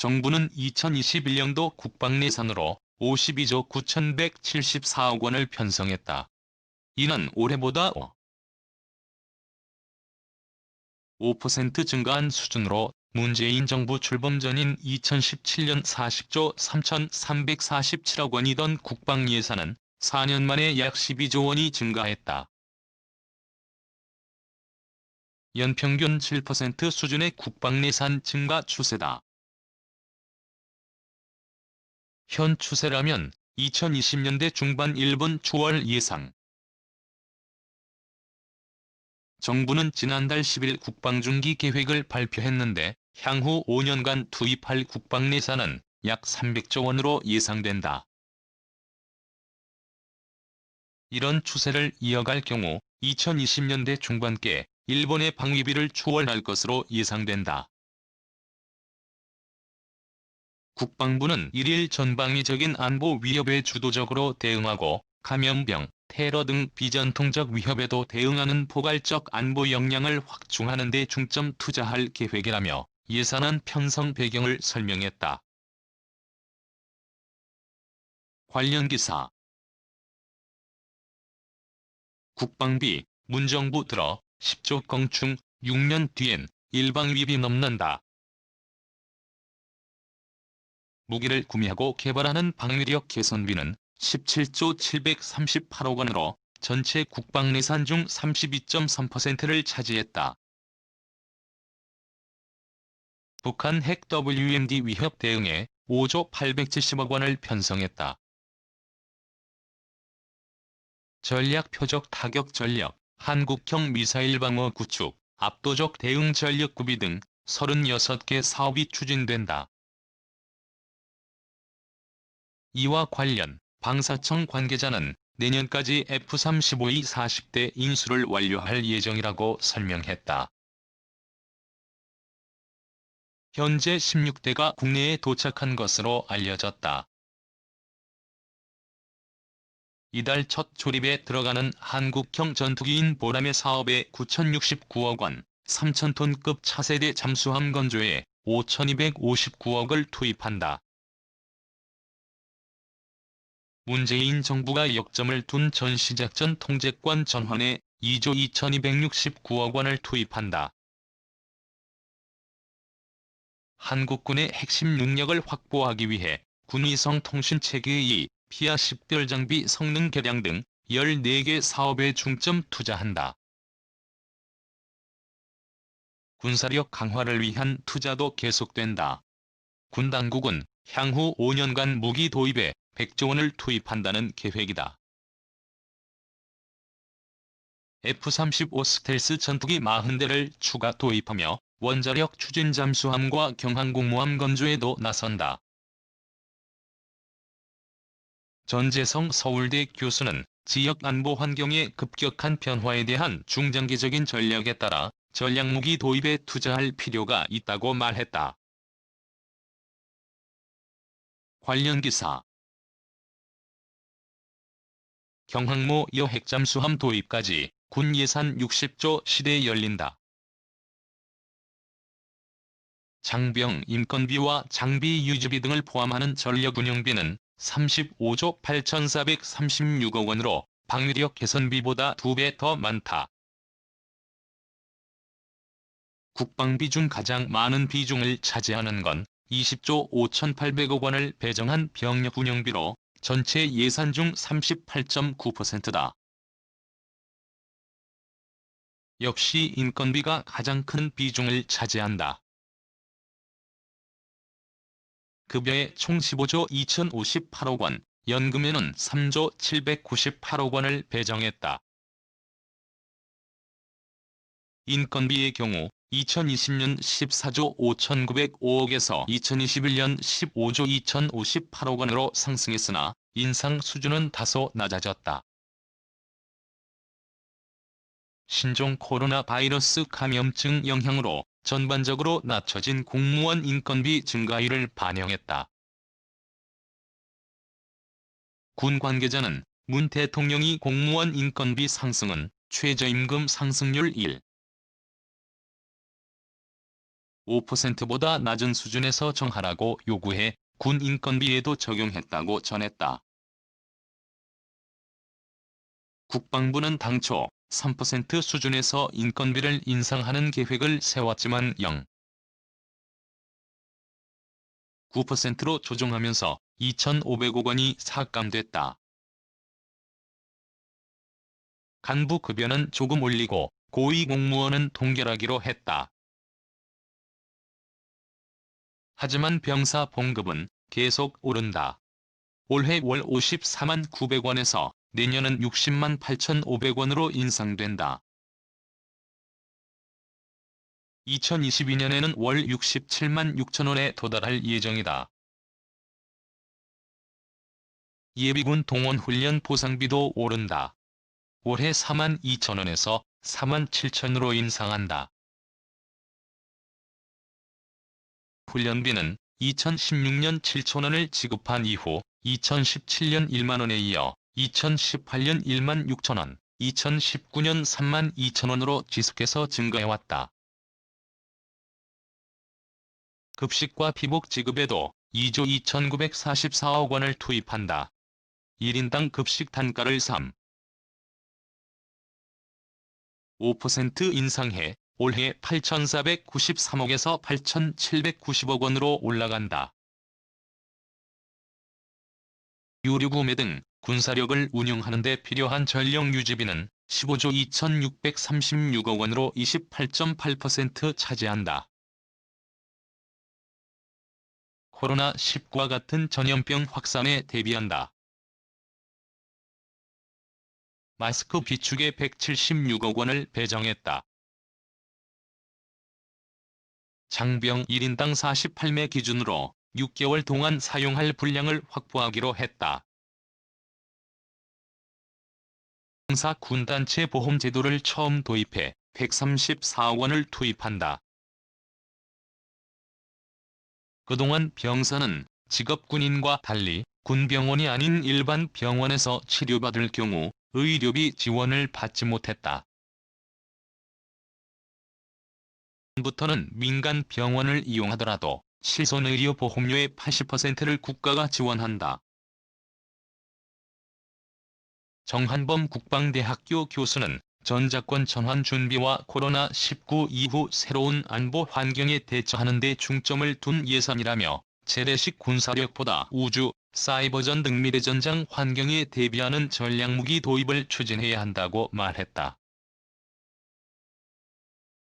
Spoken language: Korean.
정부는 2021년도 국방 예산으로 52조 9,174억 원을 편성했다. 이는 올해보다 5% 증가한 수준으로 문재인 정부 출범 전인 2017년 40조 3,347억 원이던 국방 예산은 4년 만에 약 12조 원이 증가했다. 연평균 7% 수준의 국방 예산 증가 추세다. 현 추세라면 2020년대 중반 일본 추월 예상. 정부는 지난달 10일 국방중기 계획을 발표했는데 향후 5년간 투입할 국방 예산은 약 300조 원으로 예상된다. 이런 추세를 이어갈 경우 2020년대 중반께 일본의 방위비를 추월할 것으로 예상된다. 국방부는 일일 전방위적인 안보 위협에 주도적으로 대응하고 감염병, 테러 등 비전통적 위협에도 대응하는 포괄적 안보 역량을 확충하는 데 중점 투자할 계획이라며 예산안 편성 배경을 설명했다. 관련 기사. 국방비, 문정부 들어 10조 건충, 6년 뒤엔 일방위비 넘는다. 무기를 구매하고 개발하는 방위력 개선비는 17조 738억 원으로 전체 국방 예산 중 32.3%를 차지했다. 북한 핵 WMD 위협 대응에 5조 870억 원을 편성했다. 전략 표적 타격 전력, 한국형 미사일 방어 구축, 압도적 대응 전력 구비 등 36개 사업이 추진된다. 이와 관련 방사청 관계자는 내년까지 F-35의 40대 인수를 완료할 예정이라고 설명했다. 현재 16대가 국내에 도착한 것으로 알려졌다. 이달 첫 조립에 들어가는 한국형 전투기인 보람의 사업에 9,069억 원, 3,000톤급 차세대 잠수함 건조에 5,259억을 투입한다. 문재인 정부가 역점을 둔 전시작전 통제권 전환에 2조 2,269억 원을 투입한다. 한국군의 핵심 능력을 확보하기 위해 군위성 통신체계의 피아 10별 장비 성능 개량 등 14개 사업에 중점 투자한다. 군사력 강화를 위한 투자도 계속된다. 군 당국은 향후 5년간 무기 도입에 100조 원을 투입한다는 계획이다. F-35 스텔스 전투기 40대를 추가 도입하며 원자력 추진 잠수함과 경항공모함 건조에도 나선다. 전재성 서울대 교수는 지역 안보 환경의 급격한 변화에 대한 중장기적인 전략에 따라 전략무기 도입에 투자할 필요가 있다고 말했다. 관련 기사. 경항모 여 핵잠수함 도입까지 군 예산 60조 시대 열린다. 장병 인건비와 장비 유지비 등을 포함하는 전력 운영비는 35조 8,436억 원으로 방위력 개선비보다 2배 더 많다. 국방비 중 가장 많은 비중을 차지하는 건 20조 5,800억 원을 배정한 병력 운영비로 전체 예산 중 38.9%다. 역시 인건비가 가장 큰 비중을 차지한다. 급여에 총 15조 2,058억 원, 연금에는 3조 798억 원을 배정했다. 인건비의 경우 2020년 14조 5,905억에서 2021년 15조 2,058억 원으로 상승했으나 인상 수준은 다소 낮아졌다. 신종 코로나 바이러스 감염증 영향으로 전반적으로 낮춰진 공무원 인건비 증가율을 반영했다. 군 관계자는 문 대통령이 공무원 인건비 상승은 최저임금 상승률 1. 5%보다 낮은 수준에서 정하라고 요구해 군 인건비에도 적용했다고 전했다. 국방부는 당초 3% 수준에서 인건비를 인상하는 계획을 세웠지만 0.9%로 조정하면서 2,500억 원이 삭감됐다. 간부 급여는 조금 올리고 고위공무원은 동결하기로 했다. 하지만 병사 봉급은 계속 오른다. 올해 월 54만 900원에서 내년은 60만 8,500원으로 인상된다. 2022년에는 월 67만 6천원에 도달할 예정이다. 예비군 동원 훈련 보상비도 오른다. 올해 4만 2천원에서 4만 7천으로 인상한다. 훈련비는 2016년 7천원을 지급한 이후 2017년 1만원에 이어 2018년 1만 6천원, 2019년 3만 2천원으로 지속해서 증가해왔다. 급식과 피복 지급에도 2조 2,944억 원을 투입한다. 1인당 급식 단가를 3.5% 인상해 올해 8,493억에서 8,790억 원으로 올라간다. 유류 구매 등 군사력을 운영하는 데 필요한 전력 유지비는 15조 2,636억 원으로 28.8% 차지한다. 코로나19와 같은 전염병 확산에 대비한다. 마스크 비축에 176억 원을 배정했다. 장병 1인당 48매 기준으로 6개월 동안 사용할 분량을 확보하기로 했다. 병사 군단체 보험 제도를 처음 도입해 134억 원을 투입한다. 그동안 병사는 직업군인과 달리 군병원이 아닌 일반 병원에서 치료받을 경우 의료비 지원을 받지 못했다. 부터는 민간 병원을 이용하더라도 실손의료보험료의 80%를 국가가 지원한다. 정한범 국방대학교 교수는 전작권 전환 준비와 코로나19 이후 새로운 안보 환경에 대처하는 데 중점을 둔 예산이라며 재래식 군사력보다 우주, 사이버전 등 미래전장 환경에 대비하는 전략무기 도입을 추진해야 한다고 말했다.